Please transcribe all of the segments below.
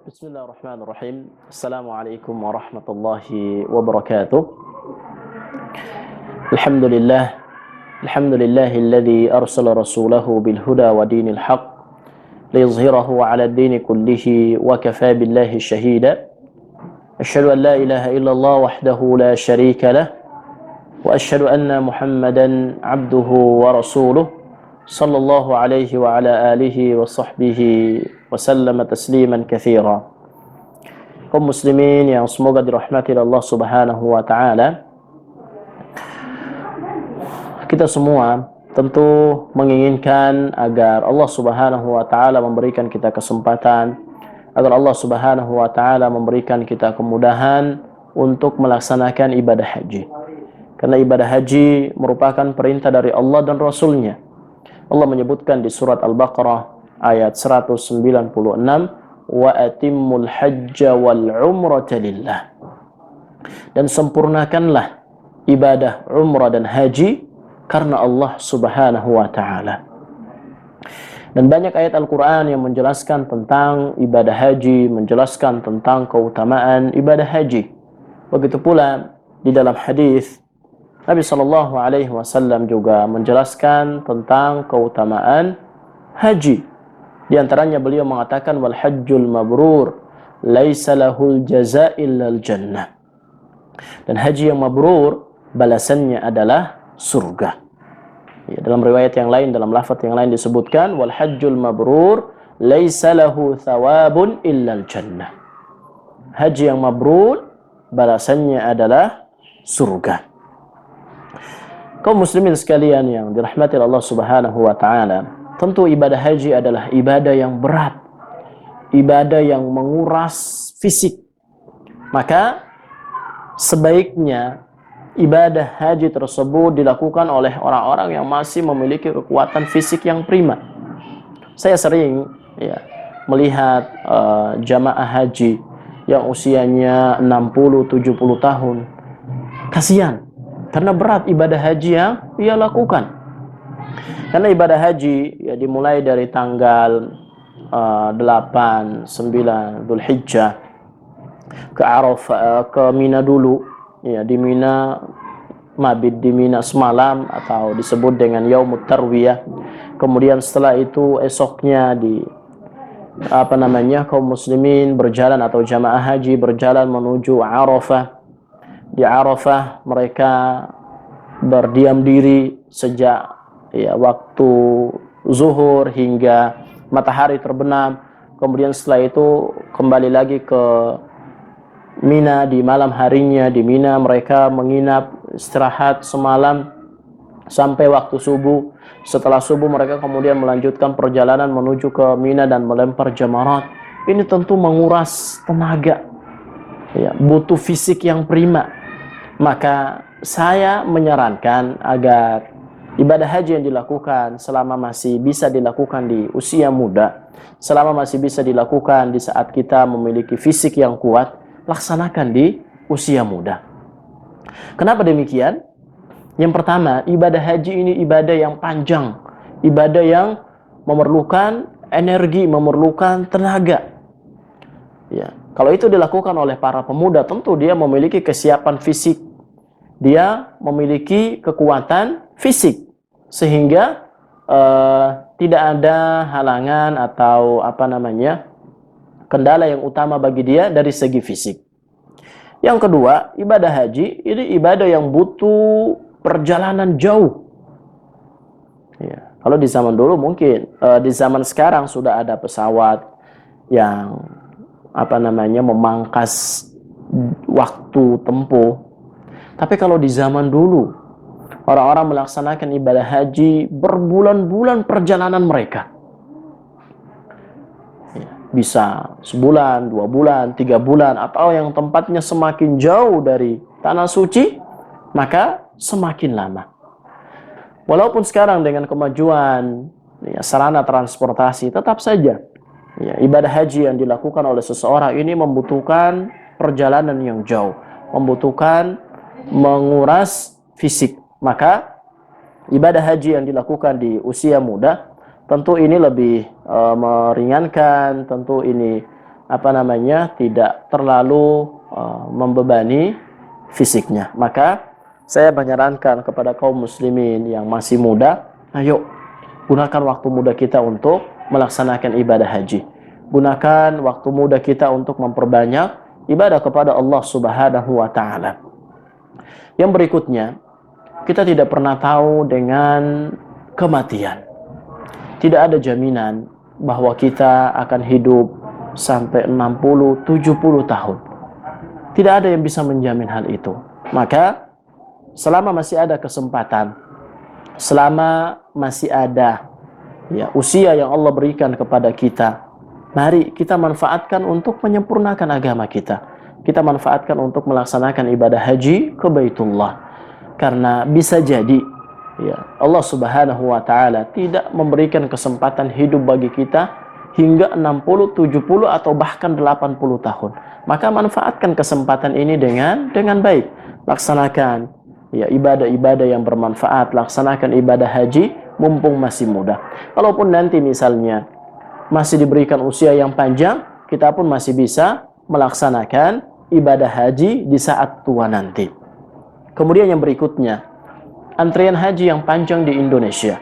Bismillahirrahmanirrahim. Assalamualaikum warahmatullahi wabarakatuh. Alhamdulillah. Alhamdulillahilladzi arsala rasulahu bil huda wa dinil haqq liyuzhirahu 'ala ad-din kullihi wa kafa billahi shahida. Asyhadu an la ilaha illallah wahdahu la syarika lah wa asyhadu anna Muhammadan 'abduhu wa rasuluh sallallahu alaihi wa ala alihi wa sahbihi wa sallama tasliman katsira. Kaum muslimin yang semoga dirahmati Allah Subhanahu wa taala. Kita semua tentu menginginkan agar Allah Subhanahu wa taala memberikan kita kesempatan, agar Allah Subhanahu wa taala memberikan kita kemudahan untuk melaksanakan ibadah haji. Karena ibadah haji merupakan perintah dari Allah dan Rasul-Nya. Allah menyebutkan di surat Al-Baqarah ayat 196, wa atimmul hajja wal umrata lillah. Dan sempurnakanlah ibadah umrah dan haji karena Allah Subhanahu wa taala. Dan banyak ayat Al-Qur'an yang menjelaskan tentang ibadah haji, menjelaskan tentang keutamaan ibadah haji. Begitu pula di dalam hadis Nabi sallallahu alaihi wasallam juga menjelaskan tentang keutamaan haji. Di antaranya beliau mengatakan wal hajjul mabrur laisa lahul jazaa illal jannah. Dan haji yang mabrur balasannya adalah surga. Ya, dalam riwayat yang lain, dalam lafaz yang lain disebutkan wal hajjul mabrur laisa lahu thawabun illal jannah. Haji yang mabrur balasannya adalah surga. Kaum muslimin sekalian yang dirahmati Allah Subhanahu wa taala, tentu ibadah haji adalah ibadah yang berat, ibadah yang menguras fisik. Maka sebaiknya ibadah haji tersebut dilakukan oleh orang-orang yang masih memiliki kekuatan fisik yang prima. Saya sering melihat jamaah haji yang usianya 60-70 tahun. Kasihan, karena berat ibadah haji yang ia lakukan. Karena ibadah haji dimulai dari tanggal 8, 9 Dzulhijjah ke Arafah, ke Mina dulu. Ya, di Mina mabit di Mina semalam atau disebut dengan Yaumut Tarwiyah. Kemudian setelah itu esoknya kaum muslimin berjalan atau jamaah haji berjalan menuju Arafah. Di Arafah mereka berdiam diri sejak waktu zuhur hingga matahari terbenam. Kemudian setelah itu kembali lagi ke Mina di malam harinya. Di Mina mereka menginap istirahat semalam sampai waktu subuh. Setelah subuh mereka kemudian melanjutkan perjalanan menuju ke Mina dan melempar jamarat. Ini tentu menguras tenaga, butuh fisik yang prima. Maka saya menyarankan agar ibadah haji yang dilakukan selama masih bisa dilakukan di usia muda, selama masih bisa dilakukan di saat kita memiliki fisik yang kuat, laksanakan di usia muda. Kenapa demikian? Yang pertama, ibadah haji ini ibadah yang panjang, ibadah yang memerlukan energi, memerlukan tenaga. Ya, kalau itu dilakukan oleh para pemuda, tentu dia memiliki kesiapan fisik, dia memiliki kekuatan fisik, sehingga tidak ada halangan atau kendala yang utama bagi dia dari segi fisik. Yang kedua, ibadah haji ini ibadah yang butuh perjalanan jauh. Ya, kalau di zaman dulu mungkin, di zaman sekarang sudah ada pesawat yang memangkas waktu tempuh. Tapi kalau di zaman dulu orang-orang melaksanakan ibadah haji berbulan-bulan perjalanan mereka. Bisa sebulan, 2 bulan, 3 bulan, atau yang tempatnya semakin jauh dari tanah suci, maka semakin lama. Walaupun sekarang dengan kemajuan sarana transportasi, tetap saja ibadah haji yang dilakukan oleh seseorang ini membutuhkan perjalanan yang jauh, membutuhkan menguras fisik. Maka ibadah haji yang dilakukan di usia muda tentu ini lebih meringankan, tentu ini tidak terlalu membebani fisiknya. Maka saya menyarankan kepada kaum muslimin yang masih muda, ayo gunakan waktu muda kita untuk melaksanakan ibadah haji. Gunakan waktu muda kita untuk memperbanyak ibadah kepada Allah Subhanahu wa taala. Yang berikutnya, kita tidak pernah tahu dengan kematian. Tidak ada jaminan bahwa kita akan hidup sampai 60, 70 tahun. Tidak ada yang bisa menjamin hal itu. Maka selama masih ada kesempatan, selama masih ada usia yang Allah berikan kepada kita, mari kita manfaatkan untuk menyempurnakan agama kita. Kita manfaatkan untuk melaksanakan ibadah haji ke Baitullah. Karena bisa jadi Allah Subhanahu wa taala tidak memberikan kesempatan hidup bagi kita hingga 60, 70 atau bahkan 80 tahun. Maka manfaatkan kesempatan ini dengan baik. Laksanakan ibadah-ibadah yang bermanfaat, laksanakan ibadah haji mumpung masih muda. Kalaupun nanti misalnya masih diberikan usia yang panjang, kita pun masih bisa melaksanakan ibadah haji di saat tua nanti. Kemudian yang berikutnya, antrian haji yang panjang di Indonesia.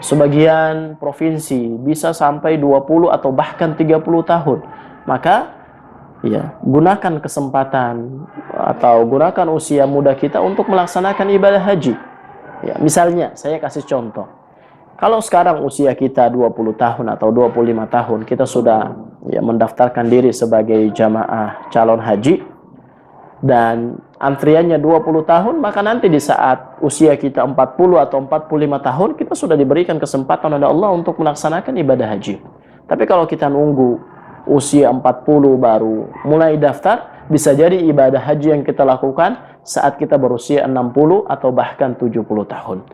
Sebagian provinsi bisa sampai 20 atau bahkan 30 tahun. Maka gunakan kesempatan atau gunakan usia muda kita untuk melaksanakan ibadah haji. Misalnya, saya kasih contoh. Kalau sekarang usia kita 20 tahun atau 25 tahun, kita sudah mendaftarkan diri sebagai jamaah calon haji, dan antriannya 20 tahun, maka nanti di saat usia kita 40 atau 45 tahun, kita sudah diberikan kesempatan oleh Allah untuk melaksanakan ibadah haji. Tapi kalau kita nunggu usia 40 baru mulai daftar, bisa jadi ibadah haji yang kita lakukan saat kita berusia 60 atau bahkan 70 tahun.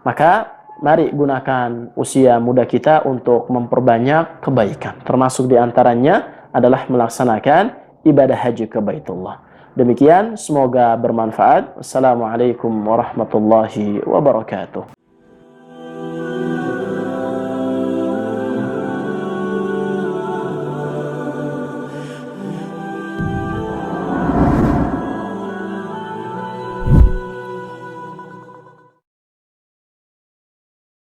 Maka mari gunakan usia muda kita untuk memperbanyak kebaikan. Termasuk diantaranya adalah melaksanakan ibadah haji ke Baitullah. Demikian, semoga bermanfaat. Assalamualaikum warahmatullahi wabarakatuh.